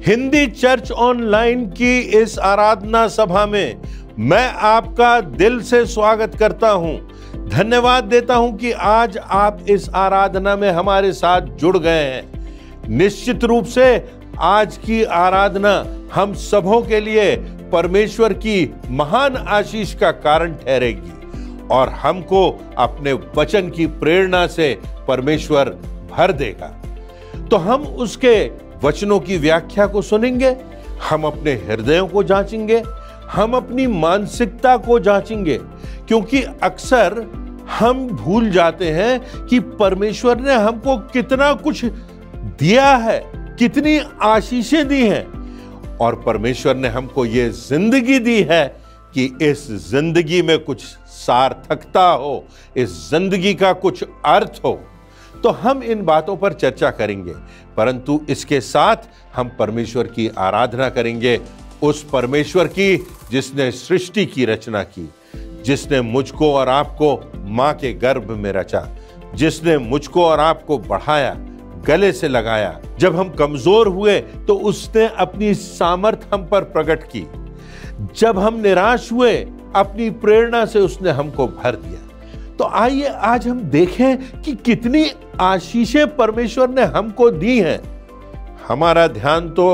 Hindi church online की इस आराधना सभा में मैं आपका दिल से स्वागत करता हूं। धन्यवाद देता हूं कि आज आप इस आराधना में हमारे साथ जुड़ गए हैं। निश्चित रूप से आज की आराधना हम सबों के लिए परमेश्वर की महान आशीष का कारण ठहरेगी और हमको अपने वचन की प्रेरणा से परमेश्वर भर देगा। तो हम उसके वचनों की व्याख्या को सुनेंगे, हम अपने हृदयों को जांचेंगे, हम अपनी मानसिकता को जांचेंगे, क्योंकि अक्सर हम भूल जाते हैं कि परमेश्वर ने हमको कितना कुछ दिया है, कितनी आशीषें दी हैं और परमेश्वर ने हमको ये जिंदगी दी है कि इस जिंदगी में कुछ सार्थकता हो, इस जिंदगी का कुछ अर्थ हो। तो हम इन बातों पर चर्चा करेंगे, परंतु इसके साथ हम परमेश्वर की आराधना करेंगे, उस परमेश्वर की जिसने सृष्टि की रचना की, जिसने मुझको और आपको मां के गर्भ में रचा, जिसने मुझको और आपको बढ़ाया, गले से लगाया। जब हम कमजोर हुए तो उसने अपनी सामर्थ हम पर प्रकट की, जब हम निराश हुए अपनी प्रेरणा से उसने हमको भर दिया। तो आइए आज हम देखें कि कितनी आशीषें परमेश्वर ने हमको दी हैं। हमारा ध्यान तो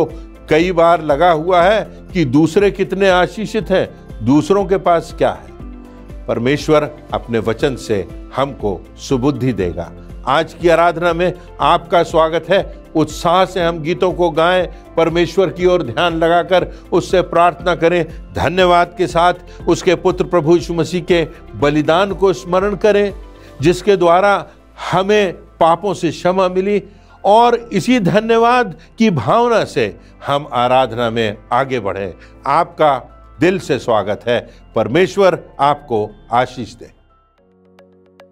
कई बार लगा हुआ है कि दूसरे कितने आशीषित हैं, दूसरों के पास क्या है। परमेश्वर अपने वचन से हमको सुबुद्धि देगा। आज की आराधना में आपका स्वागत है। उत्साह से हम गीतों को गाएं, परमेश्वर की ओर ध्यान लगाकर उससे प्रार्थना करें, धन्यवाद के साथ उसके पुत्र प्रभु यीशु मसीह के बलिदान को स्मरण करें, जिसके द्वारा हमें पापों से क्षमा मिली। और इसी धन्यवाद की भावना से हम आराधना में आगे बढ़े। आपका दिल से स्वागत है। परमेश्वर आपको आशीष दे।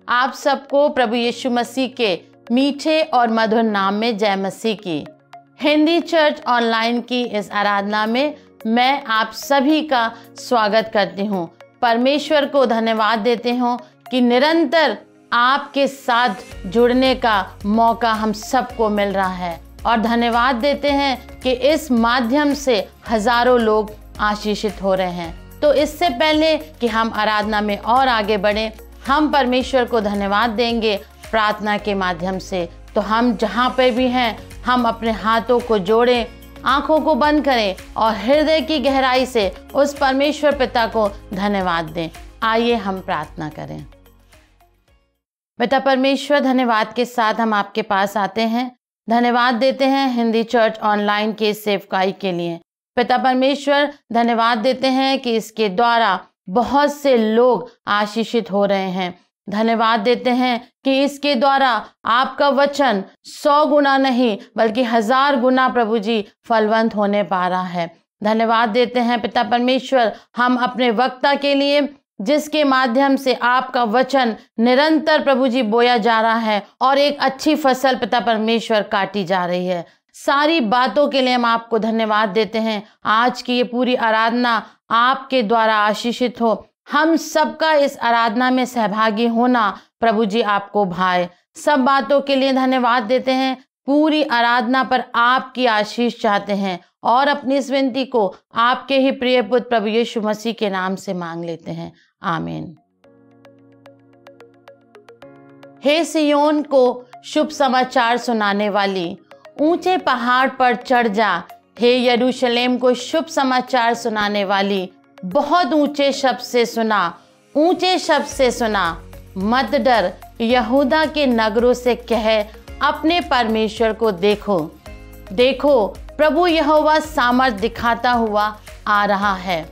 आप सबको प्रभु यीशु मसीह के मीठे और मधुर नाम में जय मसीह की। हिंदी चर्च ऑनलाइन की इस आराधना में मैं आप सभी का स्वागत करती हूँ। परमेश्वर को धन्यवाद देते हूँ कि निरंतर आपके साथ जुड़ने का मौका हम सबको मिल रहा है और धन्यवाद देते हैं कि इस माध्यम से हजारों लोग आशीषित हो रहे हैं। तो इससे पहले कि हम आराधना में और आगे बढ़ें, हम परमेश्वर को धन्यवाद देंगे प्रार्थना के माध्यम से। तो हम जहाँ पे भी हैं, हम अपने हाथों को जोड़ें, आंखों को बंद करें और हृदय की गहराई से उस परमेश्वर पिता को धन्यवाद दें। आइए हम प्रार्थना करें। पिता परमेश्वर, धन्यवाद के साथ हम आपके पास आते हैं, धन्यवाद देते हैं हिंदी चर्च ऑनलाइन के सेवकाई के लिए। पिता परमेश्वर, धन्यवाद देते हैं कि इसके द्वारा बहुत से लोग आशीषित हो रहे हैं। धन्यवाद देते हैं कि इसके द्वारा आपका वचन 100 गुना नहीं बल्कि 1000 गुना प्रभु जी फलवंत होने पा रहा है। धन्यवाद देते हैं पिता परमेश्वर हम अपने वक्ता के लिए, जिसके माध्यम से आपका वचन निरंतर प्रभु जी बोया जा रहा है और एक अच्छी फसल पिता परमेश्वर काटी जा रही है। सारी बातों के लिए हम आपको धन्यवाद देते हैं। आज की ये पूरी आराधना आपके द्वारा आशीषित हो। हम सबका इस आराधना में सहभागी होना प्रभु जी आपको भाए। सब बातों के लिए धन्यवाद देते हैं। पूरी आराधना पर आपकी आशीष चाहते हैं और अपनी इस विनती को आपके ही प्रिय पुत्र प्रभु यीशु मसीह के नाम से मांग लेते हैं, आमीन। हे सियोन को शुभ समाचार सुनाने वाली, ऊंचे पहाड़ पर चढ़ जा। हे यरूशलेम को शुभ समाचार सुनाने वाली, बहुत ऊंचे शब्द से सुना, ऊंचे शब्द से सुना। मत डर, यहूदा के नगरों से कह, अपने परमेश्वर को देखो। देखो, प्रभु यहोवा सामर्थ दिखाता हुआ आ रहा है।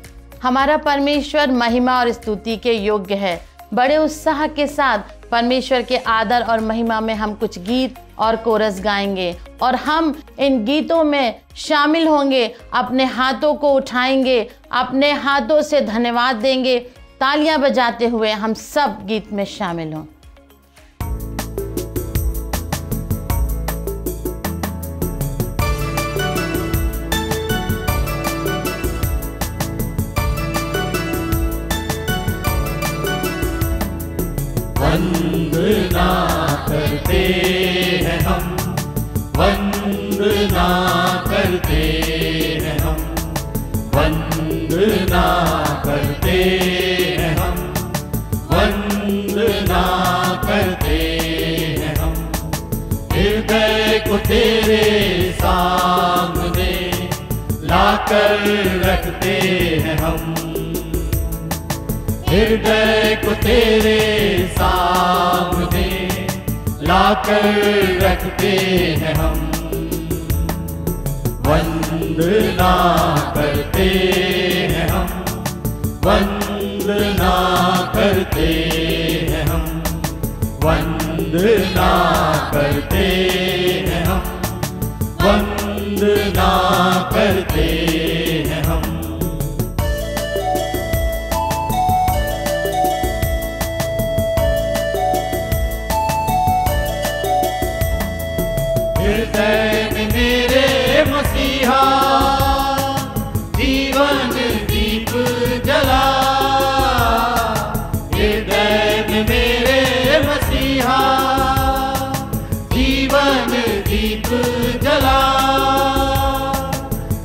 हमारा परमेश्वर महिमा और स्तुति के योग्य है। बड़े उत्साह के साथ परमेश्वर के आदर और महिमा में हम कुछ गीत और कोरस गाएंगे और हम इन गीतों में शामिल होंगे। अपने हाथों को उठाएंगे, अपने हाथों से धन्यवाद देंगे, तालियां बजाते हुए हम सब गीत में शामिल हों। वंदना करते हैं हम, वंदना करते वंदना करते हैं हम, वंदना करते हैं हम। हृदय को तेरे सामने लाकर रखते हैं हम, हृदय को तेरे सामने लाकर रखते हैं हम। वंदना करते हैं हम, वंदना करते हैं हम, वंदना करते हैं हम, वंदना करते हैं हम। हृदय में मेरे मसीहा जीवन दीप जला, हृदय में मेरे मसीहा जीवन दीप जला।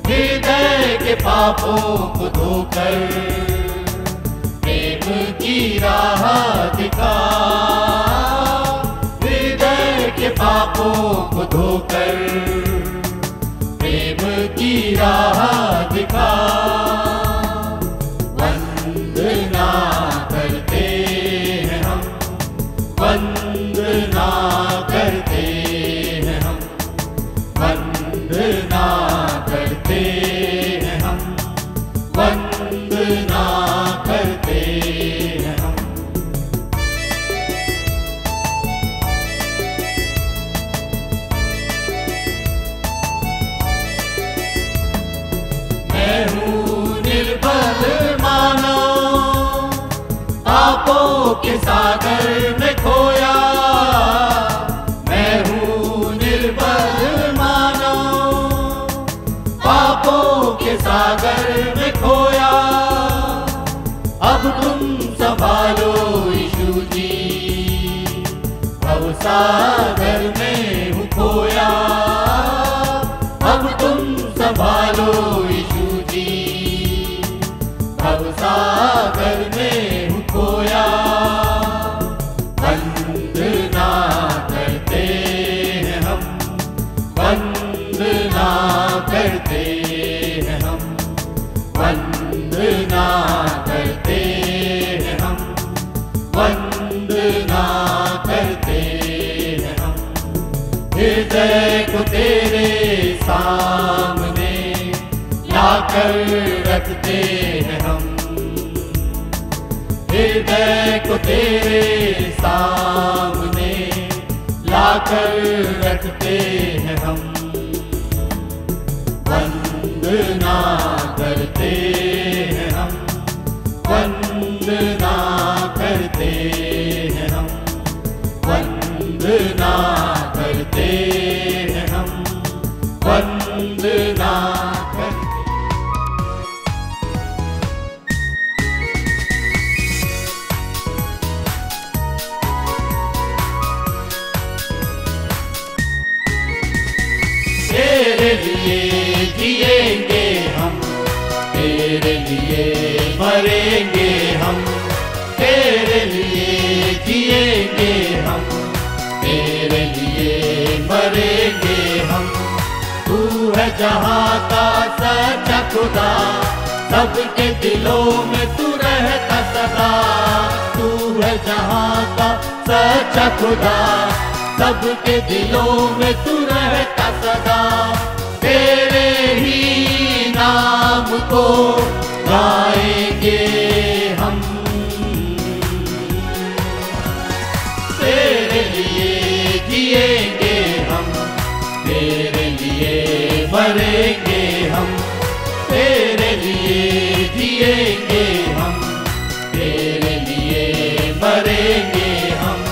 हृदय के पापों को धोकर प्रेम की राह दिखा, हृदय के पापों को धोकर प्रेम की राह दिखा। वंदना करते हैं हम, वंदना करते हैं हम, वंदना करते हैं हम, वंदना करते हैं हम। मैं हूँ निर्बल मानव, पापों के सागर में खोया। मैं हूँ निर्बल मानव, पापों के सागर में खोया। अब तुम संभालो यीशु जी, भव सागर में हूँ खोया। अब तुम संभालो यीशु जी, भव सागर में हूँ खोया। वंदना करते हैं हम, वंदना करते हैं हम, वंदना करते हैं हम, वंदना करते हैं हम। हृदय को तेरे सामने लाकर रखते हैं हम, हृदय को तेरे सामने लाकर रखते हैं हम। वंदना करते हैं हम, वंदना करते हैं हम, वंदना करते हैं हम, वंदना करते। तेरे लिए जिएंगे हम, तेरे लिए मरेंगे हम, तेरे लिए जिएंगे हम, तेरे लिए मरेंगे हम। तू है जहाँ का सच्चा खुदा, सबके दिलों में तू रहता सदा। तू है जहाँ का सच्चा खुदा, सबके दिलों में तू रहता सदा। तेरे ही नाम को गाएंगे हम, तेरे लिए जिएंगे हम, तेरे लिए मरेंगे हम, तेरे लिए जिएंगे हम, तेरे लिए मरेंगे हम।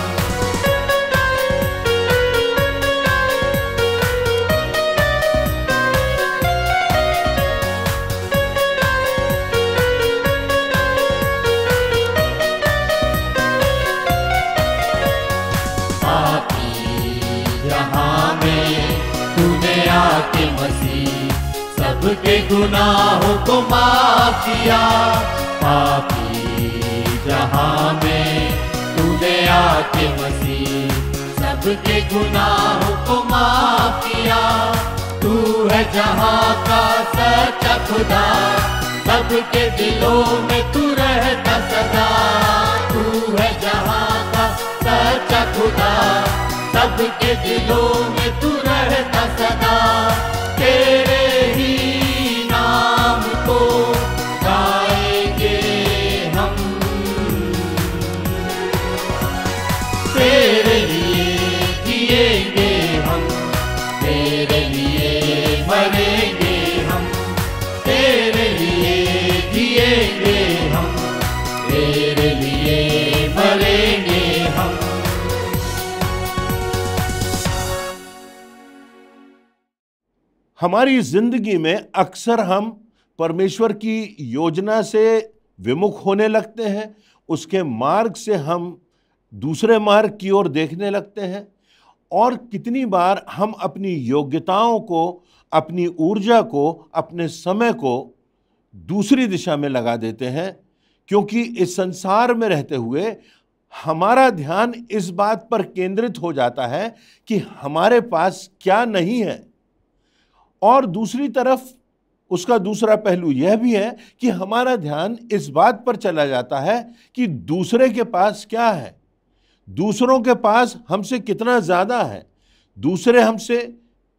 आके मसीह सबके गुनाहों को माफ किया। पापी जहां में तूने आके मसीह सबके गुनाहों को माफ किया। तू है जहां का सच्चा खुदा, सबके दिलों में तू रहता सदा। तू है जहां का सच्चा खुदा, सबके दिलों में तू रहता सदा। तेरे ही नाम को गाएंगे हम, तेरे लिए जिएंगे हम, तेरे लिए मरेंगे हम, तेरे लिए जिएंगे हम, तेरे लिए मरेंगे हम। हमारी जिंदगी में अक्सर हम परमेश्वर की योजना से विमुख होने लगते हैं, उसके मार्ग से हम दूसरे मार्ग की ओर देखने लगते हैं, और कितनी बार हम अपनी योग्यताओं को, अपनी ऊर्जा को, अपने समय को दूसरी दिशा में लगा देते हैं, क्योंकि इस संसार में रहते हुए हमारा ध्यान इस बात पर केंद्रित हो जाता है कि हमारे पास क्या नहीं है। और दूसरी तरफ उसका दूसरा पहलू यह भी है कि हमारा ध्यान इस बात पर चला जाता है कि दूसरे के पास क्या है, दूसरों के पास हमसे कितना ज़्यादा है, दूसरे हमसे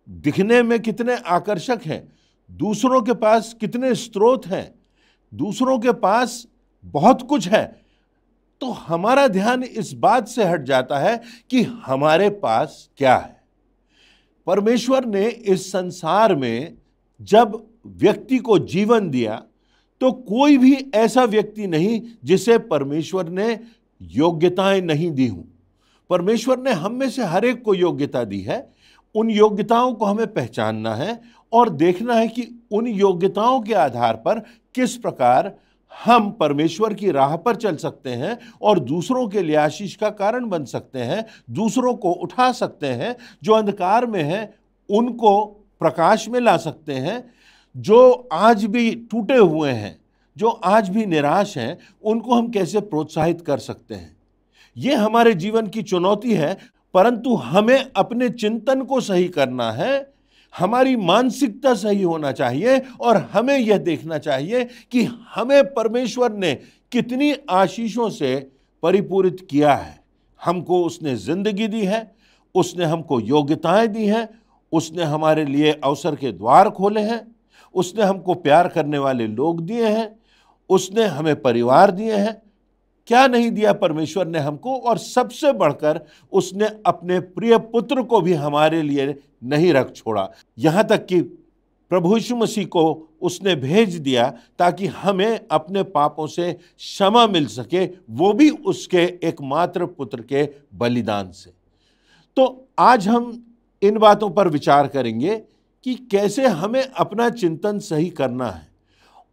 दिखने में कितने आकर्षक हैं, दूसरों के पास कितने स्रोत हैं, दूसरों के पास बहुत कुछ है। तो हमारा ध्यान इस बात से हट जाता है कि हमारे पास क्या है। परमेश्वर ने इस संसार में जब व्यक्ति को जीवन दिया तो कोई भी ऐसा व्यक्ति नहीं जिसे परमेश्वर ने योग्यताएं नहीं दी हों। परमेश्वर ने हम में से हर एक को योग्यता दी है। उन योग्यताओं को हमें पहचानना है और देखना है कि उन योग्यताओं के आधार पर किस प्रकार हम परमेश्वर की राह पर चल सकते हैं और दूसरों के लिए आशीष का कारण बन सकते हैं, दूसरों को उठा सकते हैं, जो अंधकार में हैं उनको प्रकाश में ला सकते हैं, जो आज भी टूटे हुए हैं, जो आज भी निराश हैं, उनको हम कैसे प्रोत्साहित कर सकते हैं। ये हमारे जीवन की चुनौती है, परंतु हमें अपने चिंतन को सही करना है, हमारी मानसिकता सही होना चाहिए और हमें यह देखना चाहिए कि हमें परमेश्वर ने कितनी आशीषों से परिपूरित किया है। हमको उसने जिंदगी दी है, उसने हमको योग्यताएं दी हैं, उसने हमारे लिए अवसर के द्वार खोले हैं, उसने हमको प्यार करने वाले लोग दिए हैं, उसने हमें परिवार दिए हैं। क्या नहीं दिया परमेश्वर ने हमको, और सबसे बढ़कर उसने अपने प्रिय पुत्र को भी हमारे लिए नहीं रख छोड़ा। यहाँ तक कि प्रभु यीशु मसीह को उसने भेज दिया ताकि हमें अपने पापों से क्षमा मिल सके, वो भी उसके एकमात्र पुत्र के बलिदान से। तो आज हम इन बातों पर विचार करेंगे कि कैसे हमें अपना चिंतन सही करना है,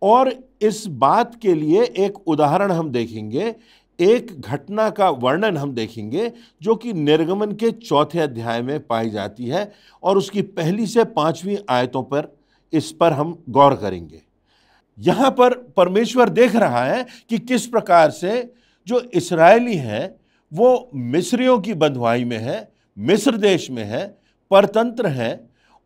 और इस बात के लिए एक उदाहरण हम देखेंगे, एक घटना का वर्णन हम देखेंगे जो कि निर्गमन के 4 अध्याय में पाई जाती है, और उसकी 1 से 5 आयतों पर इस पर हम गौर करेंगे। यहाँ पर परमेश्वर देख रहा है कि किस प्रकार से जो इस्राएली हैं वो मिस्रियों की बंधुआई में है, मिस्र देश में है, परतंत्र हैं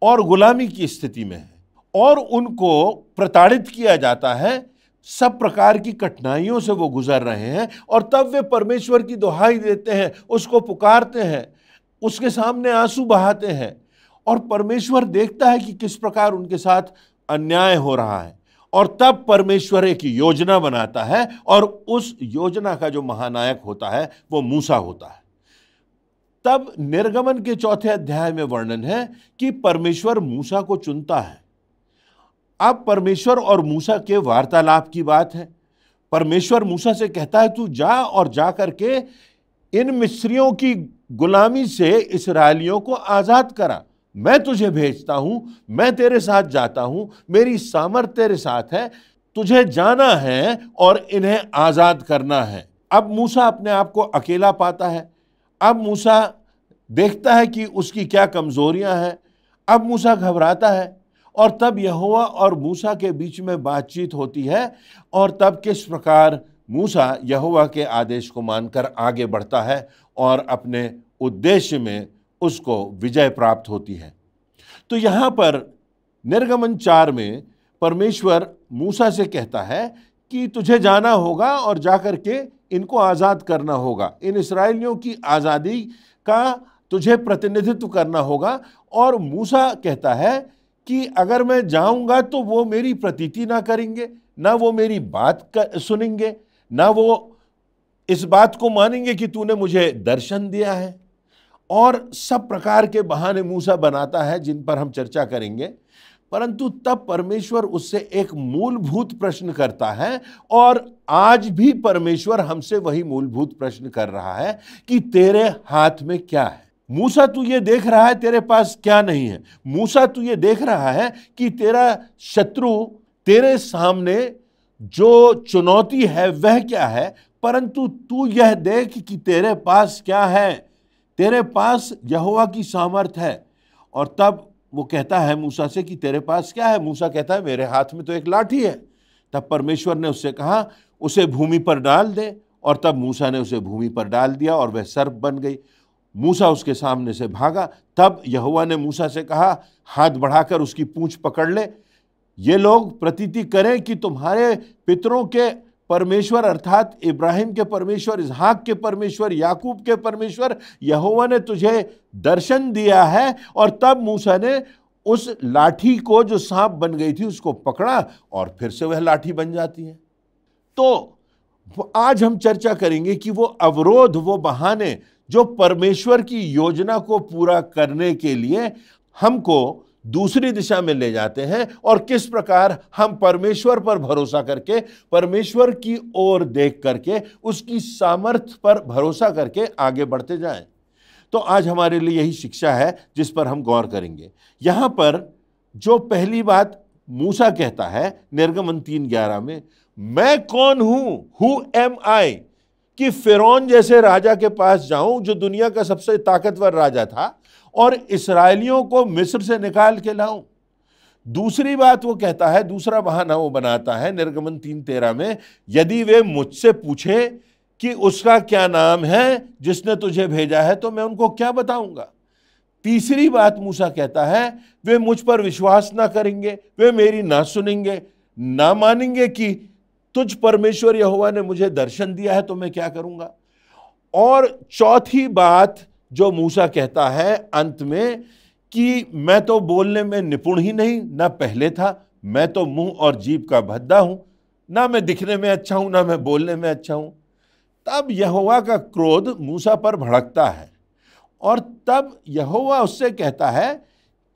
और गुलामी की स्थिति में है, और उनको प्रताड़ित किया जाता है, सब प्रकार की कठिनाइयों से वो गुजर रहे हैं। और तब वे परमेश्वर की दुहाई देते हैं, उसको पुकारते हैं, उसके सामने आंसू बहाते हैं, और परमेश्वर देखता है कि किस प्रकार उनके साथ अन्याय हो रहा है। और तब परमेश्वर एक योजना बनाता है, और उस योजना का जो महानायक होता है वो मूसा होता है। तब निर्गमन के 4 अध्याय में वर्णन है कि परमेश्वर मूसा को चुनता है। अब परमेश्वर और मूसा के वार्तालाप की बात है। परमेश्वर मूसा से कहता है, तू जा और जा करके इन मिस्रियों की गुलामी से इस्राएलियों को आजाद करा। मैं तुझे भेजता हूं, मैं तेरे साथ जाता हूं, मेरी सामर्थ तेरे साथ है, तुझे जाना है और इन्हें आजाद करना है। अब मूसा अपने आप को अकेला पाता है। अब मूसा देखता है कि उसकी क्या कमजोरियां हैं। अब मूसा घबराता है और तब यहोवा और मूसा के बीच में बातचीत होती है और तब किस प्रकार मूसा यहोवा के आदेश को मानकर आगे बढ़ता है और अपने उद्देश्य में उसको विजय प्राप्त होती है। तो यहाँ पर निर्गमन 4 में परमेश्वर मूसा से कहता है कि तुझे जाना होगा और जाकर के इनको आज़ाद करना होगा, इन इस्राएलियों की आज़ादी का तुझे प्रतिनिधित्व करना होगा। और मूसा कहता है कि अगर मैं जाऊंगा तो वो मेरी प्रतीति ना करेंगे, ना वो मेरी बात सुनेंगे, ना वो इस बात को मानेंगे कि तूने मुझे दर्शन दिया है। और सब प्रकार के बहाने मूसा बनाता है जिन पर हम चर्चा करेंगे। परंतु तब परमेश्वर उससे एक मूलभूत प्रश्न करता है और आज भी परमेश्वर हमसे वही मूलभूत प्रश्न कर रहा है कि तेरे हाथ में क्या है। मूसा तू ये देख रहा है तेरे पास क्या नहीं है। मूसा तू ये देख रहा है कि तेरा शत्रु तेरे सामने जो चुनौती है वह क्या है, परंतु तू यह देख कि तेरे पास क्या है। तेरे पास यहोवा की सामर्थ है। और तब वो कहता है मूसा से कि तेरे पास क्या है। मूसा कहता है मेरे हाथ में तो एक लाठी है। तब परमेश्वर ने उससे कहा उसे भूमि पर डाल दे, और तब मूसा ने उसे भूमि पर डाल दिया और वह सर्प बन गई। मूसा उसके सामने से भागा। तब यहोवा ने मूसा से कहा हाथ बढ़ाकर उसकी पूंछ पकड़ ले, ये लोग प्रतीति करें कि तुम्हारे पितरों के परमेश्वर अर्थात इब्राहिम के परमेश्वर, इसहाक के परमेश्वर, याकूब के परमेश्वर यहोवा ने तुझे दर्शन दिया है। और तब मूसा ने उस लाठी को जो सांप बन गई थी उसको पकड़ा और फिर से वह लाठी बन जाती है। तो आज हम चर्चा करेंगे कि वो अवरोध, वो बहाने जो परमेश्वर की योजना को पूरा करने के लिए हमको दूसरी दिशा में ले जाते हैं और किस प्रकार हम परमेश्वर पर भरोसा करके, परमेश्वर की ओर देख करके, उसकी सामर्थ्य पर भरोसा करके आगे बढ़ते जाएं। तो आज हमारे लिए यही शिक्षा है जिस पर हम गौर करेंगे। यहां पर जो पहली बात मूसा कहता है निर्गमन 3:11 में, मैं कौन हूं, हु एम आई, कि फिरौन जैसे राजा के पास जाऊं जो दुनिया का सबसे ताकतवर राजा था और इस्राएलियों को मिस्र से निकाल के लाऊं। दूसरी बात वो कहता है, दूसरा बहाना वो बनाता है निर्गमन 3:13 में, यदि वे मुझसे पूछे कि उसका क्या नाम है जिसने तुझे भेजा है तो मैं उनको क्या बताऊंगा। तीसरी बात मूसा कहता है, वे मुझ पर विश्वास ना करेंगे, वे मेरी ना सुनेंगे, ना मानेंगे कि तुझ परमेश्वर यहोवा ने मुझे दर्शन दिया है तो मैं क्या करूंगा। और चौथी बात जो मूसा कहता है अंत में कि मैं तो बोलने में निपुण ही नहीं, ना पहले था, मैं तो मुंह और जीभ का भद्दा हूं, ना मैं दिखने में अच्छा हूं, ना मैं बोलने में अच्छा हूं। तब यहोवा का क्रोध मूसा पर भड़कता है और तब यहोवा उससे कहता है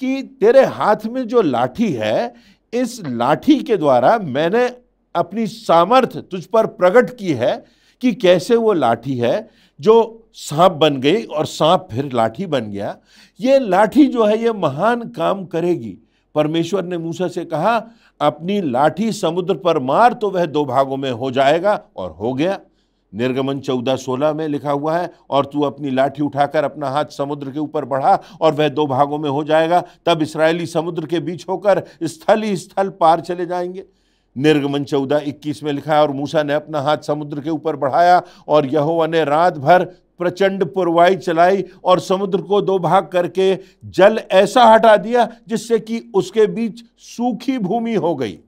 कि तेरे हाथ में जो लाठी है, इस लाठी के द्वारा मैंने अपनी सामर्थ तुझ पर प्रकट की है कि कैसे वो लाठी है जो सांप बन गई और सांप फिर लाठी बन गया। ये लाठी जो है ये महान काम करेगी। परमेश्वर ने मूसा से कहा अपनी लाठी समुद्र पर मार तो वह 2 भागों में हो जाएगा, और हो गया। निर्गमन 14:16 में लिखा हुआ है, और तू अपनी लाठी उठाकर अपना हाथ समुद्र के ऊपर बढ़ा और वह 2 भागों में हो जाएगा, तब इस्राएली समुद्र के बीच होकर स्थल ही स्थल पार चले जाएंगे। निर्गमन 14:21 में लिखा है, और मूसा ने अपना हाथ समुद्र के ऊपर बढ़ाया और यहोवा ने रात भर प्रचंड पुरवाई चलाई और समुद्र को 2 भाग करके जल ऐसा हटा दिया जिससे कि उसके बीच सूखी भूमि हो गई।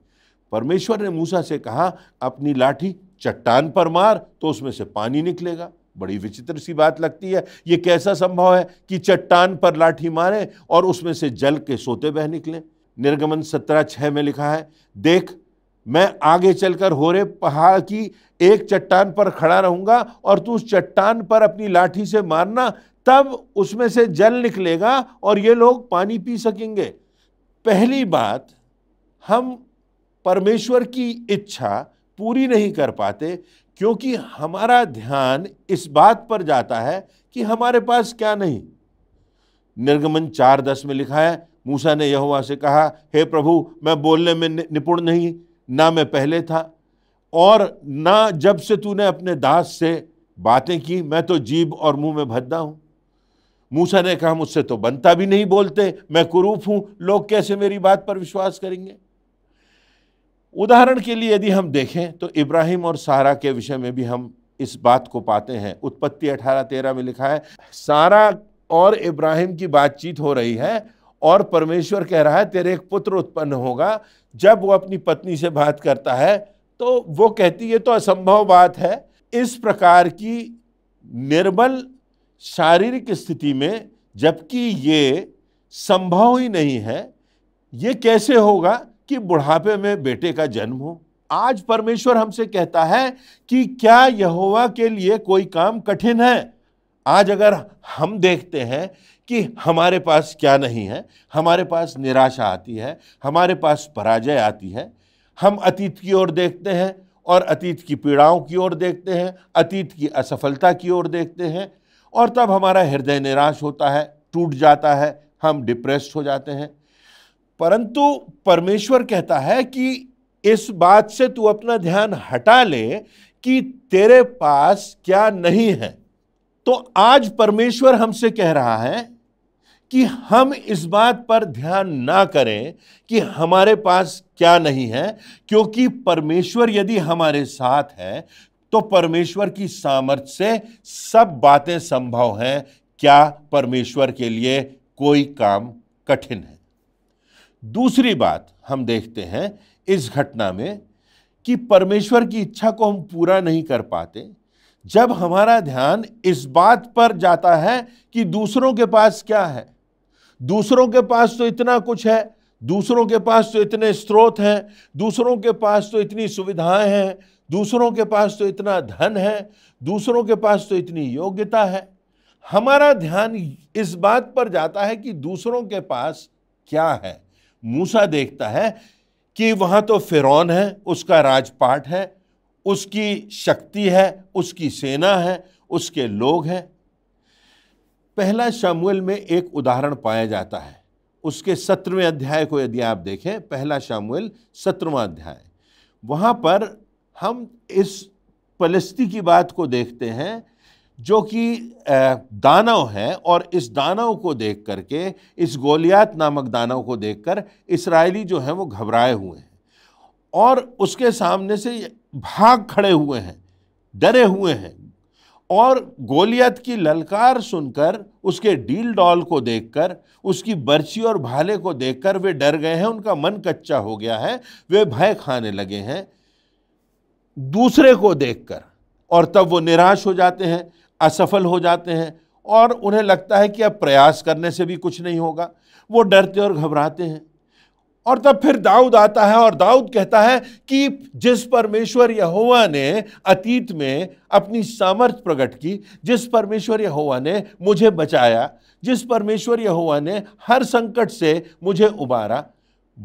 परमेश्वर ने मूसा से कहा अपनी लाठी चट्टान पर मार तो उसमें से पानी निकलेगा। बड़ी विचित्र सी बात लगती है, ये कैसा संभव है कि चट्टान पर लाठी मारे और उसमें से जल के सोते बह निकले। निर्गमन 17:6 में लिखा है, देख मैं आगे चलकर होरेब पहाड़ की एक चट्टान पर खड़ा रहूंगा और तू उस चट्टान पर अपनी लाठी से मारना, तब उसमें से जल निकलेगा और ये लोग पानी पी सकेंगे। पहली बात, हम परमेश्वर की इच्छा पूरी नहीं कर पाते क्योंकि हमारा ध्यान इस बात पर जाता है कि हमारे पास क्या नहीं। निर्गमन 4:10 में लिखा है, मूसा ने यहोवा से कहा, हे प्रभु मैं बोलने में निपुण नहीं, ना मैं पहले था और ना जब से तूने अपने दास से बातें की, मैं तो जीभ और मुंह में भद्दा हूं। मूसा ने कहा मुझसे तो बनता भी नहीं बोलते, मैं कुरूप हूं, लोग कैसे मेरी बात पर विश्वास करेंगे। उदाहरण के लिए यदि हम देखें तो इब्राहिम और सारा के विषय में भी हम इस बात को पाते हैं। उत्पत्ति 18:13 में लिखा है, सारा और इब्राहिम की बातचीत हो रही है और परमेश्वर कह रहा है तेरे एक पुत्र उत्पन्न होगा। जब वो अपनी पत्नी से बात करता है तो वो कहती है तो असंभव बात है। इस प्रकार की निर्बल शारीरिक स्थिति में, जबकि ये संभव ही नहीं है, ये कैसे होगा कि बुढ़ापे में बेटे का जन्म हो। आज परमेश्वर हमसे कहता है कि क्या यहोवा के लिए कोई काम कठिन है। आज अगर हम देखते हैं कि हमारे पास क्या नहीं है, हमारे पास निराशा आती है, हमारे पास पराजय आती है, हम अतीत की ओर देखते हैं और अतीत की पीड़ाओं की ओर देखते हैं, अतीत की असफलता की ओर देखते हैं, और तब हमारा हृदय निराश होता है, टूट जाता है, हम डिप्रेस्ड हो जाते हैं। परंतु परमेश्वर कहता है कि इस बात से तू अपना ध्यान हटा ले कि तेरे पास क्या नहीं है। तो आज परमेश्वर हमसे कह रहा है कि हम इस बात पर ध्यान ना करें कि हमारे पास क्या नहीं है, क्योंकि परमेश्वर यदि हमारे साथ है तो परमेश्वर की सामर्थ्य से सब बातें संभव हैं। क्या परमेश्वर के लिए कोई काम कठिन है? दूसरी बात हम देखते हैं इस घटना में कि परमेश्वर की इच्छा को हम पूरा नहीं कर पाते जब हमारा ध्यान इस बात पर जाता है कि दूसरों के पास क्या है। दूसरों के पास तो इतना कुछ है, दूसरों के पास तो इतने स्रोत हैं, दूसरों के पास तो इतनी सुविधाएं हैं, दूसरों के पास तो इतना धन है, दूसरों के पास तो इतनी योग्यता है। हमारा ध्यान इस बात पर जाता है कि दूसरों के पास क्या है। मूसा देखता है कि वहां तो फिरौन है, उसका राजपाट है, उसकी शक्ति है, उसकी सेना है, उसके लोग हैं। पहला शमूएल में एक उदाहरण पाया जाता है। उसके 17वें अध्याय को यदि आप देखें, पहला शमूएल 17वां अध्याय, वहां पर हम इस पलिश्ती की बात को देखते हैं जो कि दानव है, और इस दानव को देख करके, इस गोलियात नामक दानव को देखकर इस्राएली जो हैं वो घबराए हुए हैं और उसके सामने से भाग खड़े हुए हैं, डरे हुए हैं। और गोलियत की ललकार सुनकर, उसके डील डॉल को देखकर, उसकी बर्छी और भाले को देखकर वे डर गए हैं, उनका मन कच्चा हो गया है, वे भय खाने लगे हैं दूसरे को देखकर। और तब वो निराश हो जाते हैं, असफल हो जाते हैं और उन्हें लगता है कि अब प्रयास करने से भी कुछ नहीं होगा। वो डरते और घबराते हैं। और तब फिर दाऊद आता है और दाऊद कहता है कि जिस परमेश्वर यहोवा ने अतीत में अपनी सामर्थ प्रकट की, जिस परमेश्वर यहोवा ने मुझे बचाया, जिस परमेश्वर यहोवा ने हर संकट से मुझे उबारा,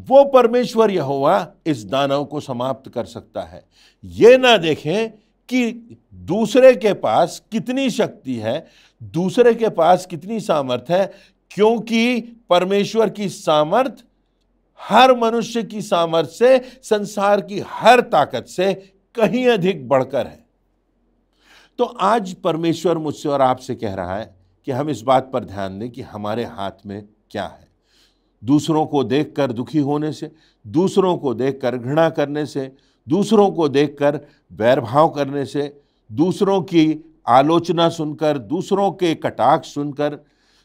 वो परमेश्वर यहोवा इस दानव को समाप्त कर सकता है। ये ना देखें कि दूसरे के पास कितनी शक्ति है, दूसरे के पास कितनी सामर्थ है, क्योंकि परमेश्वर की सामर्थ हर मनुष्य की सामर्थ से, संसार की हर ताकत से कहीं अधिक बढ़कर है। तो आज परमेश्वर मुझसे और आपसे कह रहा है कि हम इस बात पर ध्यान दें कि हमारे हाथ में क्या है। दूसरों को देखकर दुखी होने से, दूसरों को देखकर घृणा करने से, दूसरों को देखकर वैरभाव करने से, दूसरों की आलोचना सुनकर, दूसरों के कटाक्ष सुनकर,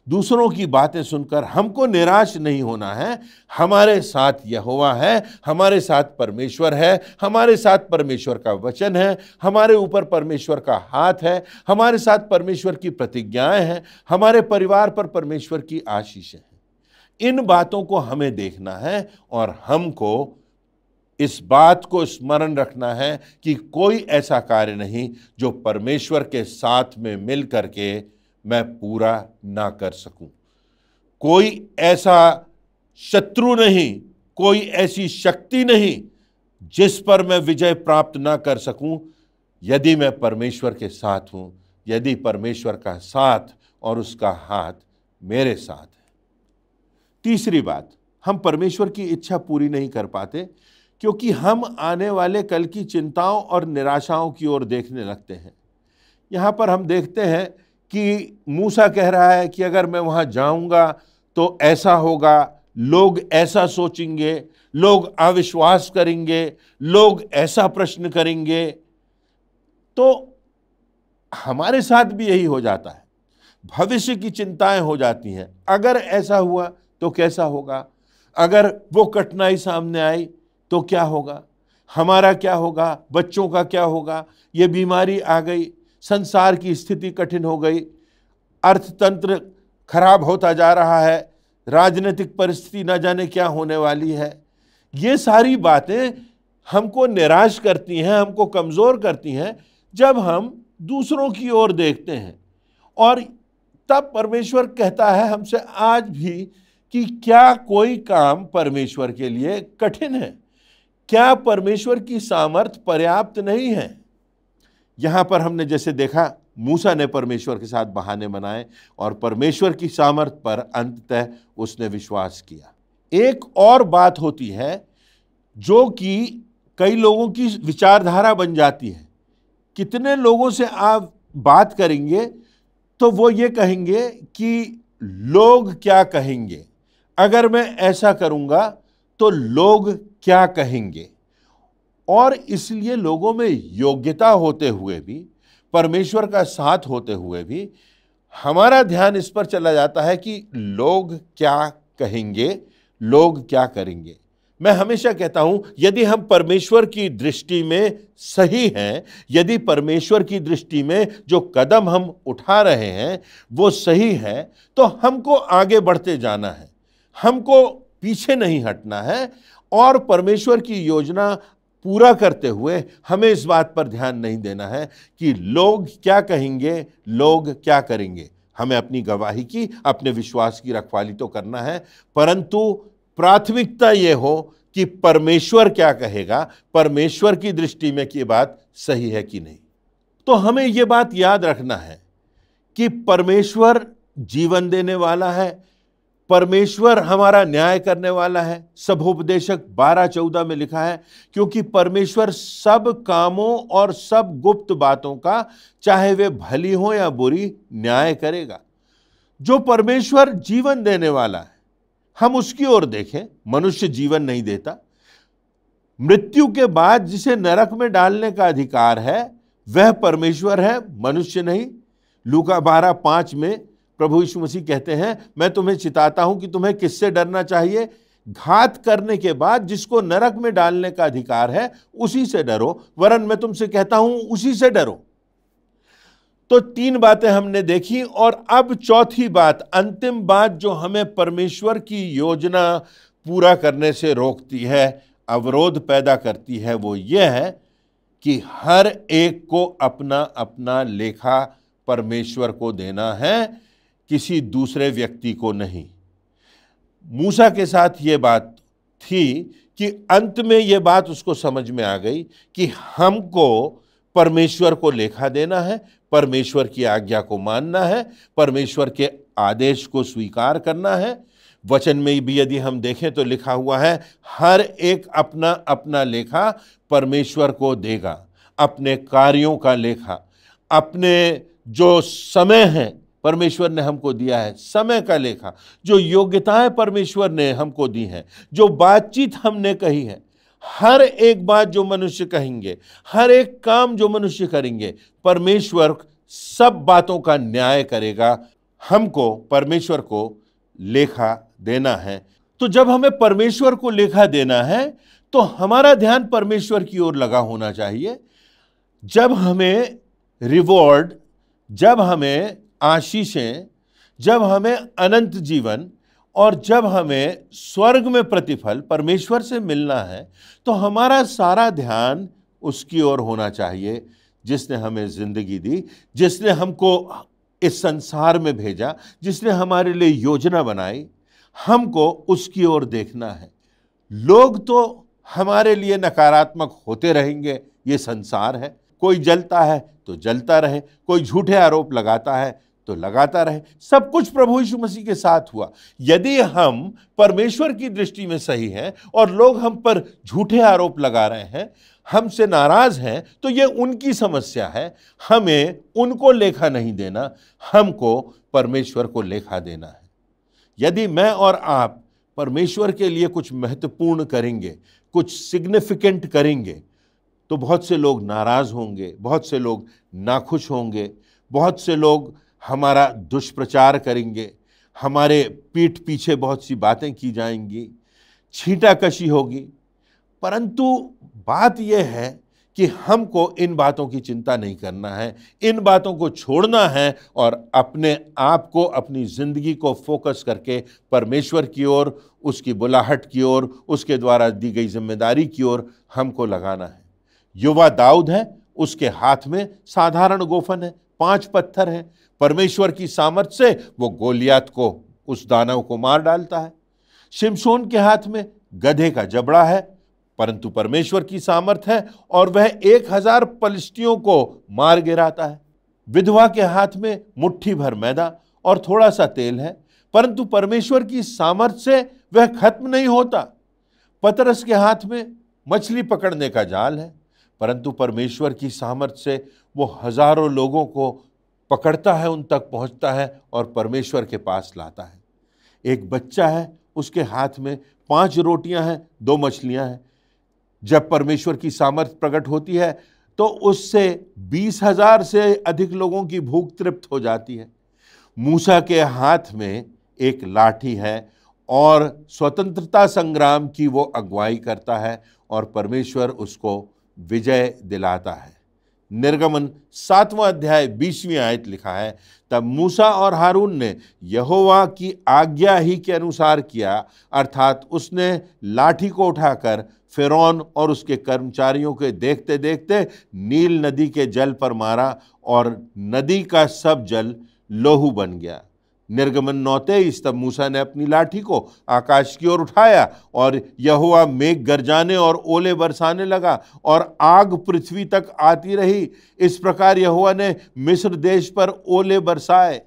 दूसरों की बातें सुनकर हमको निराश नहीं होना है। हमारे साथ यहोवा है, हमारे साथ परमेश्वर है, हमारे साथ परमेश्वर का वचन है, हमारे ऊपर परमेश्वर का हाथ है, हमारे साथ परमेश्वर की प्रतिज्ञाएं हैं, हमारे परिवार पर परमेश्वर की आशीष है। इन बातों को हमें देखना है और हमको इस बात को स्मरण रखना है कि कोई ऐसा कार्य नहीं जो परमेश्वर के साथ में मिल करके मैं पूरा ना कर सकूं। कोई ऐसा शत्रु नहीं, कोई ऐसी शक्ति नहीं जिस पर मैं विजय प्राप्त ना कर सकूं, यदि मैं परमेश्वर के साथ हूं, यदि परमेश्वर का साथ और उसका हाथ मेरे साथ है। तीसरी बात, हम परमेश्वर की इच्छा पूरी नहीं कर पाते क्योंकि हम आने वाले कल की चिंताओं और निराशाओं की ओर देखने लगते हैं। यहाँ पर हम देखते हैं कि मूसा कह रहा है कि अगर मैं वहां जाऊंगा तो ऐसा होगा, लोग ऐसा सोचेंगे, लोग अविश्वास करेंगे, लोग ऐसा प्रश्न करेंगे। तो हमारे साथ भी यही हो जाता है, भविष्य की चिंताएं हो जाती हैं। अगर ऐसा हुआ तो कैसा होगा, अगर वो कठिनाई सामने आई तो क्या होगा, हमारा क्या होगा, बच्चों का क्या होगा, ये बीमारी आ गई, संसार की स्थिति कठिन हो गई, अर्थतंत्र खराब होता जा रहा है, राजनीतिक परिस्थिति न जाने क्या होने वाली है। ये सारी बातें हमको निराश करती हैं, हमको कमज़ोर करती हैं जब हम दूसरों की ओर देखते हैं। और तब परमेश्वर कहता है हमसे आज भी कि क्या कोई काम परमेश्वर के लिए कठिन है, क्या परमेश्वर की सामर्थ पर्याप्त नहीं है। यहां पर हमने जैसे देखा, मूसा ने परमेश्वर के साथ बहाने बनाए और परमेश्वर की सामर्थ पर अंततः उसने विश्वास किया। एक और बात होती है जो कि कई लोगों की विचारधारा बन जाती है। कितने लोगों से आप बात करेंगे तो वो ये कहेंगे कि लोग क्या कहेंगे, अगर मैं ऐसा करूंगा तो लोग क्या कहेंगे। और इसलिए लोगों में योग्यता होते हुए भी, परमेश्वर का साथ होते हुए भी, हमारा ध्यान इस पर चला जाता है कि लोग क्या कहेंगे, लोग क्या करेंगे। मैं हमेशा कहता हूं, यदि हम परमेश्वर की दृष्टि में सही हैं, यदि परमेश्वर की दृष्टि में जो कदम हम उठा रहे हैं वो सही है, तो हमको आगे बढ़ते जाना है, हमको पीछे नहीं हटना है। और परमेश्वर की योजना पूरा करते हुए हमें इस बात पर ध्यान नहीं देना है कि लोग क्या कहेंगे, लोग क्या करेंगे। हमें अपनी गवाही की, अपने विश्वास की रखवाली तो करना है, परंतु प्राथमिकता यह हो कि परमेश्वर क्या कहेगा, परमेश्वर की दृष्टि में कि बात सही है कि नहीं। तो हमें यह बात याद रखना है कि परमेश्वर जीवन देने वाला है, परमेश्वर हमारा न्याय करने वाला है। सभोपदेशक 12:14 में लिखा है, क्योंकि परमेश्वर सब कामों और सब गुप्त बातों का, चाहे वे भली हो या बुरी, न्याय करेगा। जो परमेश्वर जीवन देने वाला है, हम उसकी ओर देखें। मनुष्य जीवन नहीं देता। मृत्यु के बाद जिसे नरक में डालने का अधिकार है वह परमेश्वर है, मनुष्य नहीं। लूका 12:5 में प्रभु यीशु मसीह कहते हैं, मैं तुम्हें चिताता हूं कि तुम्हें किससे डरना चाहिए, घात करने के बाद जिसको नरक में डालने का अधिकार है उसी से डरो, वरन मैं तुमसे कहता हूं उसी से डरो। तो 3 बातें हमने देखी, और अब चौथी बात, अंतिम बात जो हमें परमेश्वर की योजना पूरा करने से रोकती है, अवरोध पैदा करती है, वो ये है कि हर एक को अपना अपना लेखा परमेश्वर को देना है, किसी दूसरे व्यक्ति को नहीं। मूसा के साथ ये बात थी कि अंत में ये बात उसको समझ में आ गई कि हमको परमेश्वर को लेखा देना है, परमेश्वर की आज्ञा को मानना है, परमेश्वर के आदेश को स्वीकार करना है। वचन में भी यदि हम देखें तो लिखा हुआ है, हर एक अपना अपना लेखा परमेश्वर को देगा, अपने कार्यों का लेखा, अपने जो समय है परमेश्वर ने हमको दिया है, समय का लेखा, जो योग्यताएं परमेश्वर ने हमको दी हैं, जो बातचीत हमने कही है, हर एक बात जो मनुष्य कहेंगे, हर एक काम जो मनुष्य करेंगे, परमेश्वर सब बातों का न्याय करेगा। हमको परमेश्वर को लेखा देना है। तो जब हमें परमेश्वर को लेखा देना है तो हमारा ध्यान परमेश्वर की ओर लगा होना चाहिए। जब हमें रिवॉर्ड, जब हमें आशीषें, जब हमें अनंत जीवन और जब हमें स्वर्ग में प्रतिफल परमेश्वर से मिलना है, तो हमारा सारा ध्यान उसकी ओर होना चाहिए जिसने हमें जिंदगी दी, जिसने हमको इस संसार में भेजा, जिसने हमारे लिए योजना बनाई। हमको उसकी ओर देखना है। लोग तो हमारे लिए नकारात्मक होते रहेंगे, ये संसार है। कोई जलता है तो जलता रहे, कोई झूठे आरोप लगाता है तो लगाता रहे। सब कुछ प्रभु यीशु मसीह के साथ हुआ। यदि हम परमेश्वर की दृष्टि में सही हैं और लोग हम पर झूठे आरोप लगा रहे हैं, हमसे नाराज हैं, तो ये उनकी समस्या है। हमें उनको लेखा नहीं देना, हमको परमेश्वर को लेखा देना है। यदि मैं और आप परमेश्वर के लिए कुछ महत्वपूर्ण करेंगे, कुछ सिग्निफिकेंट करेंगे, तो बहुत से लोग नाराज होंगे, बहुत से लोग नाखुश होंगे, बहुत से लोग हमारा दुष्प्रचार करेंगे, हमारे पीठ पीछे बहुत सी बातें की जाएंगी, छींटाकशी होगी। परंतु बात यह है कि हमको इन बातों की चिंता नहीं करना है, इन बातों को छोड़ना है और अपने आप को, अपनी जिंदगी को फोकस करके परमेश्वर की ओर, उसकी बुलाहट की ओर, उसके द्वारा दी गई जिम्मेदारी की ओर हमको लगाना है। युवा दाऊद है, उसके हाथ में साधारण गोफन है, 5 पत्थर हैं। परमेश्वर की सामर्थ से वो गोलियात को, उस दानव को मार डालता है। शिमशोन के हाथ में गधे का जबड़ा है, परंतु परमेश्वर की सामर्थ है और वह 1000 पलिश्तियों को मार गिराता है। विधवा के हाथ में मुट्ठी भर मैदा और थोड़ा सा तेल है, परंतु परमेश्वर की सामर्थ से वह खत्म नहीं होता। पतरस के हाथ में मछली पकड़ने का जाल है, परंतु परमेश्वर की सामर्थ से वो हजारों लोगों को पकड़ता है, उन तक पहुंचता है और परमेश्वर के पास लाता है। एक बच्चा है, उसके हाथ में 5 रोटियां हैं, 2 मछलियां हैं। जब परमेश्वर की सामर्थ प्रकट होती है तो उससे 20,000 से अधिक लोगों की भूख तृप्त हो जाती है। मूसा के हाथ में एक लाठी है और स्वतंत्रता संग्राम की वो अगुवाई करता है और परमेश्वर उसको विजय दिलाता है। निर्गमन 7वां अध्याय 20वीं आयत लिखा है, तब मूसा और हारून ने यहोवा की आज्ञा ही के अनुसार किया, अर्थात उसने लाठी को उठाकर फिरौन और उसके कर्मचारियों के देखते देखते नील नदी के जल पर मारा और नदी का सब जल लोहू बन गया। निर्गमन 9:23, तब मूसा ने अपनी लाठी को आकाश की ओर उठाया और यहोवा मेघ गरजाने और ओले बरसाने लगा और आग पृथ्वी तक आती रही। इस प्रकार यहोवा ने मिस्र देश पर ओले बरसाए।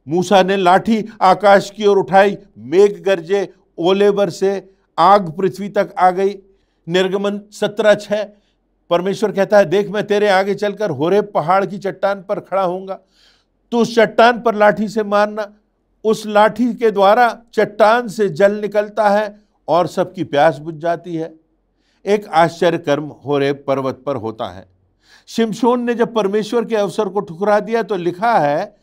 मूसा ने लाठी आकाश की ओर उठाई, मेघ गरजे, ओले बरसे, आग पृथ्वी तक आ गई। निर्गमन 17:6, परमेश्वर कहता है, देख मैं तेरे आगे चलकर होरेब पहाड़ की चट्टान पर खड़ा होऊंगा, तो उस चट्टान पर लाठी से मारना। उस लाठी के द्वारा चट्टान से जल निकलता है और सबकी प्यास बुझ जाती है। एक आश्चर्य कर्म होरेब पर्वत पर होता है। शिमशोन ने जब परमेश्वर के अवसर को ठुकरा दिया तो लिखा है,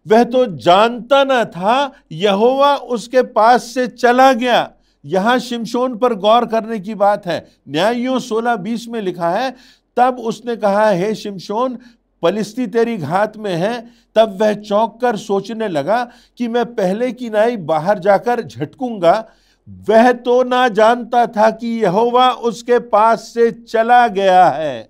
वह तो जानता न था, यहोवा उसके पास से चला गया। यहां शिमशोन पर गौर करने की बात है। न्यायियों 16:20 में लिखा है, तब उसने कहा, हे शिमशोन, पलिश्ती तेरी घात में है। तब वह चौंक कर सोचने लगा कि मैं पहले की नाई बाहर जाकर झटकूंगा। वह तो ना जानता था कि यहोवा उसके पास से चला गया है।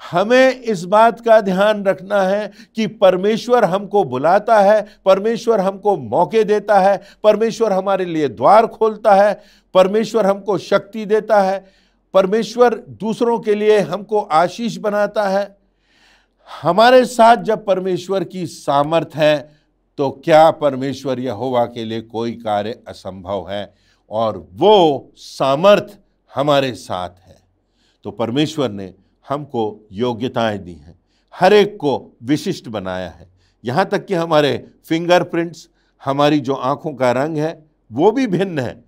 हमें इस बात का ध्यान रखना है कि परमेश्वर हमको बुलाता है, परमेश्वर हमको मौके देता है, परमेश्वर हमारे लिए द्वार खोलता है, परमेश्वर हमको शक्ति देता है, परमेश्वर दूसरों के लिए हमको आशीष बनाता है। हमारे साथ जब परमेश्वर की सामर्थ है तो क्या परमेश्वर यहोवा के लिए कोई कार्य असंभव है, और वो सामर्थ हमारे साथ है। तो परमेश्वर ने हमको योग्यताएं दी हैं, हर एक को विशिष्ट बनाया है। यहाँ तक कि हमारे फिंगरप्रिंट्स, हमारी जो आंखों का रंग है वो भी भिन्न है।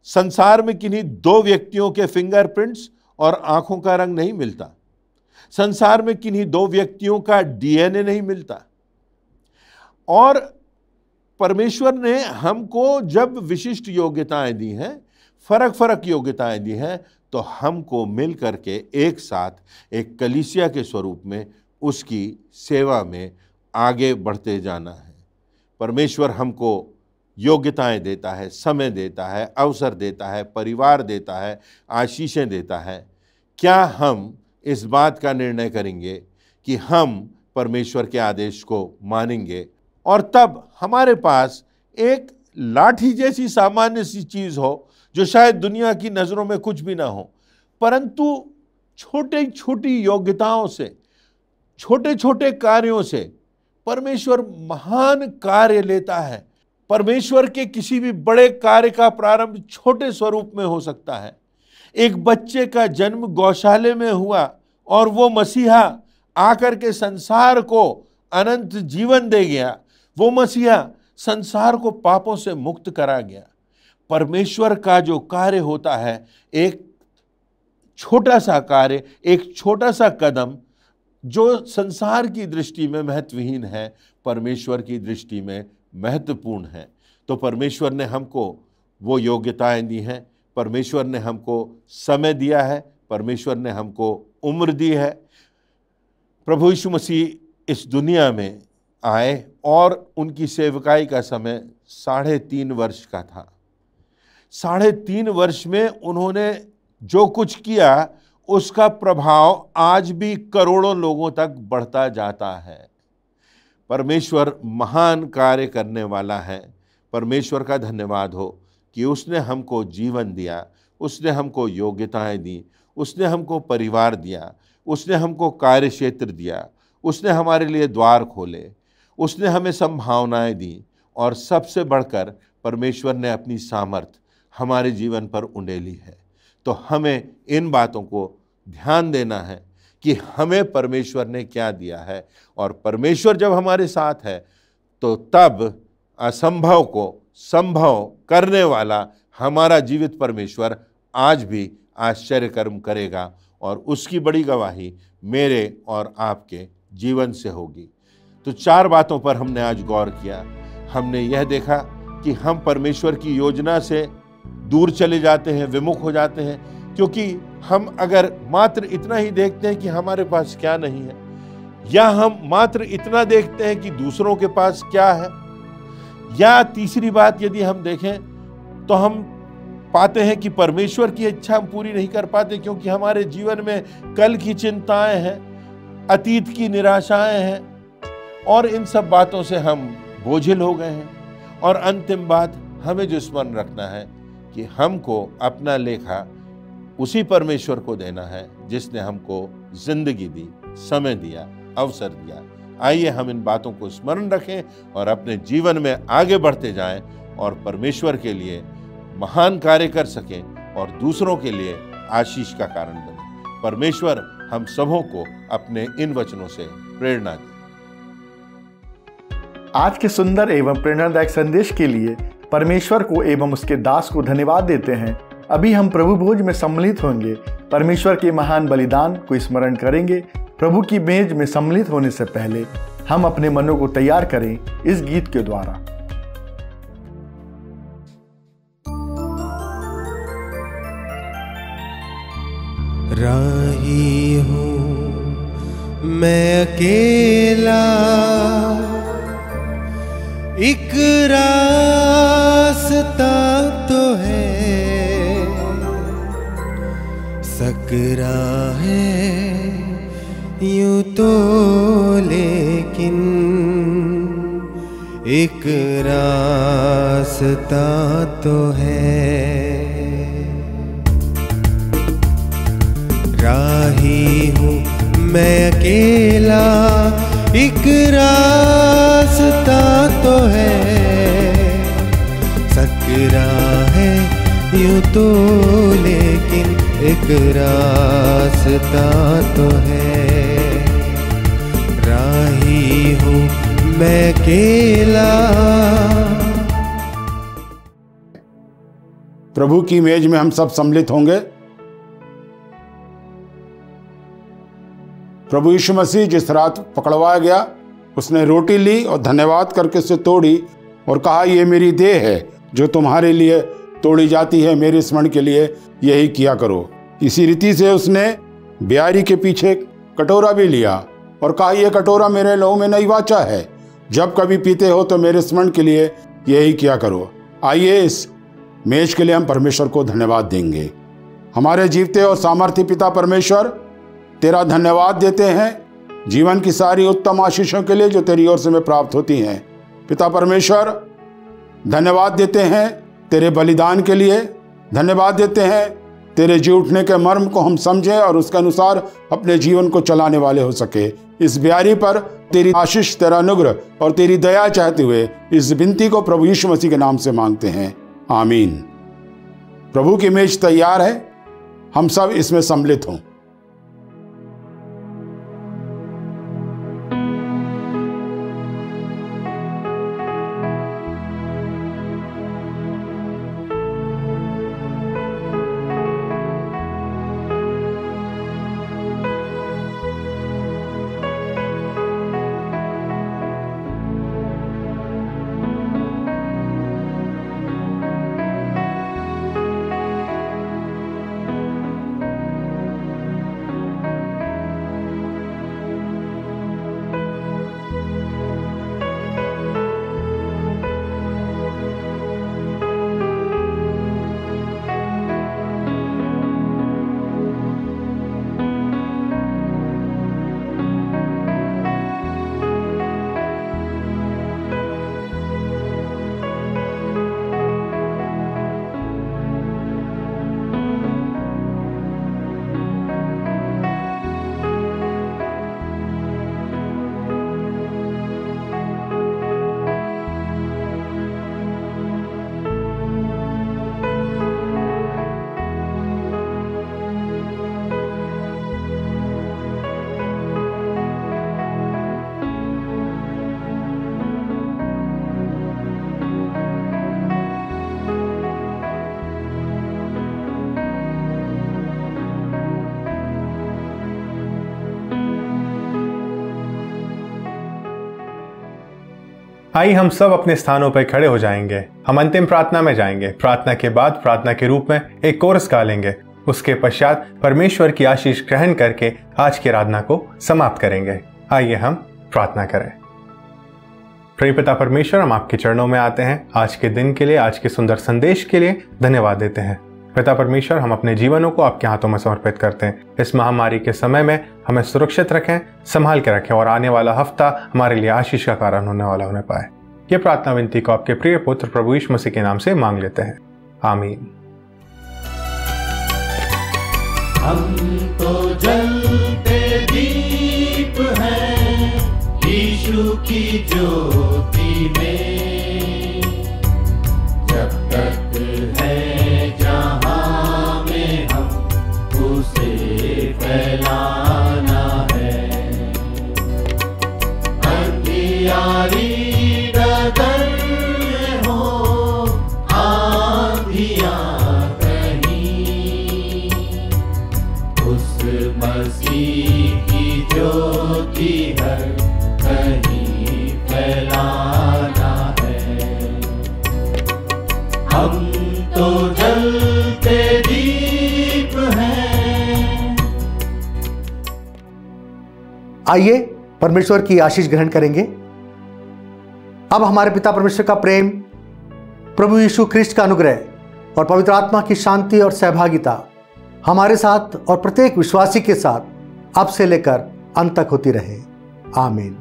संसार में किन्हीं 2 व्यक्तियों के फिंगरप्रिंट्स और आंखों का रंग नहीं मिलता। संसार में किन्हीं 2 व्यक्तियों का डीएनए नहीं मिलता। और परमेश्वर ने हमको जब विशिष्ट योग्यताएं दी हैं, फर्क फर्क योग्यताएं दी हैं, तो हमको मिल करके एक साथ एक कलीसिया के स्वरूप में उसकी सेवा में आगे बढ़ते जाना है। परमेश्वर हमको योग्यताएं देता है, समय देता है, अवसर देता है, परिवार देता है, आशीषें देता है। क्या हम इस बात का निर्णय करेंगे कि हम परमेश्वर के आदेश को मानेंगे, और तब हमारे पास एक लाठी जैसी सामान्य सी चीज हो जो शायद दुनिया की नजरों में कुछ भी ना हो, परंतु छोटी छोटी योग्यताओं से, छोटे छोटे कार्यों से परमेश्वर महान कार्य लेता है। परमेश्वर के किसी भी बड़े कार्य का प्रारंभ छोटे स्वरूप में हो सकता है। एक बच्चे का जन्म गौशाले में हुआ और वो मसीहा आकर के संसार को अनंत जीवन दे गया। वो मसीहा संसार को पापों से मुक्त करा गया। परमेश्वर का जो कार्य होता है, एक छोटा सा कार्य, एक छोटा सा कदम जो संसार की दृष्टि में महत्वहीन है, परमेश्वर की दृष्टि में महत्वपूर्ण है। तो परमेश्वर ने हमको वो योग्यताएं दी हैं, परमेश्वर ने हमको समय दिया है, परमेश्वर ने हमको उम्र दी है। प्रभु यीशु मसीह इस दुनिया में आए और उनकी सेवकाई का समय 3.5 वर्ष का था। 3.5 वर्ष में उन्होंने जो कुछ किया, उसका प्रभाव आज भी करोड़ों लोगों तक बढ़ता जाता है। परमेश्वर महान कार्य करने वाला है। परमेश्वर का धन्यवाद हो कि उसने हमको जीवन दिया, उसने हमको योग्यताएं दी, उसने हमको परिवार दिया, उसने हमको कार्य क्षेत्र दिया, उसने हमारे लिए द्वार खोले, उसने हमें संभावनाएं दी, और सबसे बढ़कर परमेश्वर ने अपनी सामर्थ हमारे जीवन पर उंडेली है। तो हमें इन बातों को ध्यान देना है कि हमें परमेश्वर ने क्या दिया है, और परमेश्वर जब हमारे साथ है तो तब असंभव को संभव करने वाला हमारा जीवित परमेश्वर आज भी आश्चर्य कर्म करेगा, और उसकी बड़ी गवाही मेरे और आपके जीवन से होगी। तो 4 बातों पर हमने आज गौर किया। हमने यह देखा कि हम परमेश्वर की योजना से दूर चले जाते हैं, विमुख हो जाते हैं, क्योंकि हम अगर मात्र इतना ही देखते हैं कि हमारे पास क्या नहीं है, या हम मात्र इतना देखते हैं कि दूसरों के पास क्या है, या तीसरी बात यदि हम देखें तो हम पाते हैं कि परमेश्वर की इच्छा हम पूरी नहीं कर पाते, क्योंकि हमारे जीवन में कल की चिंताएं हैं, अतीत की निराशाएं हैं, और इन सब बातों से हम बोझिल हो गए हैं। और अंतिम बात, हमें जो स्मरण रखना है कि हमको अपना लेखा उसी परमेश्वर को देना है जिसने हमको जिंदगी दी, समय दिया, अवसर दिया। आइए हम इन बातों को स्मरण रखें और अपने जीवन में आगे बढ़ते जाएं और परमेश्वर के लिए महान कार्य कर सकें और दूसरों के लिए आशीष का कारण बने। परमेश्वर हम सबों को अपने इन वचनों से प्रेरणा दे। आज के सुंदर एवं प्रेरणादायक संदेश के लिए परमेश्वर को एवं उसके दास को धन्यवाद देते हैं। अभी हम प्रभु भोज में सम्मिलित होंगे, परमेश्वर के महान बलिदान को स्मरण करेंगे। प्रभु की मेज में सम्मिलित होने से पहले हम अपने मनों को तैयार करें इस गीत के द्वारा। राही हूँ मैं अकेला, एक रास्ता तो है, सकरा है यूं तो लेकिन एक रास्ता तो है। राही हूँ मैं अकेला, एक रास्ता तो है, सकरा है यूं तो लेकिन एक रास्ता तो है। राही हूँ मैं अकेला। प्रभु की मेज में हम सब सम्मिलित होंगे। प्रभु यीशु मसीह जिस रात पकड़वाया गया, उसने रोटी ली और धन्यवाद करके उसे तोड़ी और कहा, ये मेरी देह है जो तुम्हारे लिए तोड़ी जाती है, मेरे स्मरण के लिए यही किया करो। इसी रीति से उसने ब्यारी के पीछे कटोरा भी लिया और कहा, यह कटोरा मेरे लहू में नई वाचा है, जब कभी पीते हो तो मेरे स्मरण के लिए यही किया करो। आइए इस मेज के लिए हम परमेश्वर को धन्यवाद देंगे। हमारे जीवते और सामर्थ्य पिता परमेश्वर, तेरा धन्यवाद देते हैं जीवन की सारी उत्तम आशीषों के लिए जो तेरी ओर से हमें प्राप्त होती हैं। पिता परमेश्वर, धन्यवाद देते हैं तेरे बलिदान के लिए, धन्यवाद देते हैं तेरे जी उठने के मर्म को हम समझें और उसके अनुसार अपने जीवन को चलाने वाले हो सके। इस ब्यारी पर तेरी आशीष, तेरा अनुग्रह और तेरी दया चाहते हुए इस विनती को प्रभु यीशु मसीह के नाम से मांगते हैं, आमीन। प्रभु की मेज तैयार है, हम सब इसमें सम्मिलित हों। आइए हम सब अपने स्थानों पर खड़े हो जाएंगे। हम अंतिम प्रार्थना में जाएंगे। प्रार्थना के बाद प्रार्थना के रूप में एक कोरस गा लेंगे। उसके पश्चात परमेश्वर की आशीष ग्रहण करके आज की आराधना को समाप्त करेंगे। आइए हम प्रार्थना करें। प्रिय पिता परमेश्वर, हम आपके चरणों में आते हैं। आज के दिन के लिए, आज के सुंदर संदेश के लिए धन्यवाद देते हैं। पिता परमेश्वर, हम अपने जीवनों को आपके हाथों में समर्पित करते हैं। इस महामारी के समय में हमें सुरक्षित रखें, संभाल के रखें और आने वाला हफ्ता हमारे लिए आशीष का कारण होने वाला होने पाए। ये प्रार्थना विनती को आपके प्रिय पुत्र प्रभु यीशु मसीह के नाम से मांग लेते हैं, आमीन। हम तो जलते दीप हैं यीशु की ज्योति में, जब तक है जहां में हम उसे फैलाना है। अंधियारी डगर में हो आंधियां कहीं, उस मसीह की ज्योति हर कहीं फैलाना है। हम तो जलते दीप हैं। आइए परमेश्वर की आशीष ग्रहण करेंगे। अब हमारे पिता परमेश्वर का प्रेम, प्रभु यीशु ख्रिस्ट का अनुग्रह और पवित्र आत्मा की शांति और सहभागिता हमारे साथ और प्रत्येक विश्वासी के साथ अब से लेकर अंत तक होती रहे, आमीन।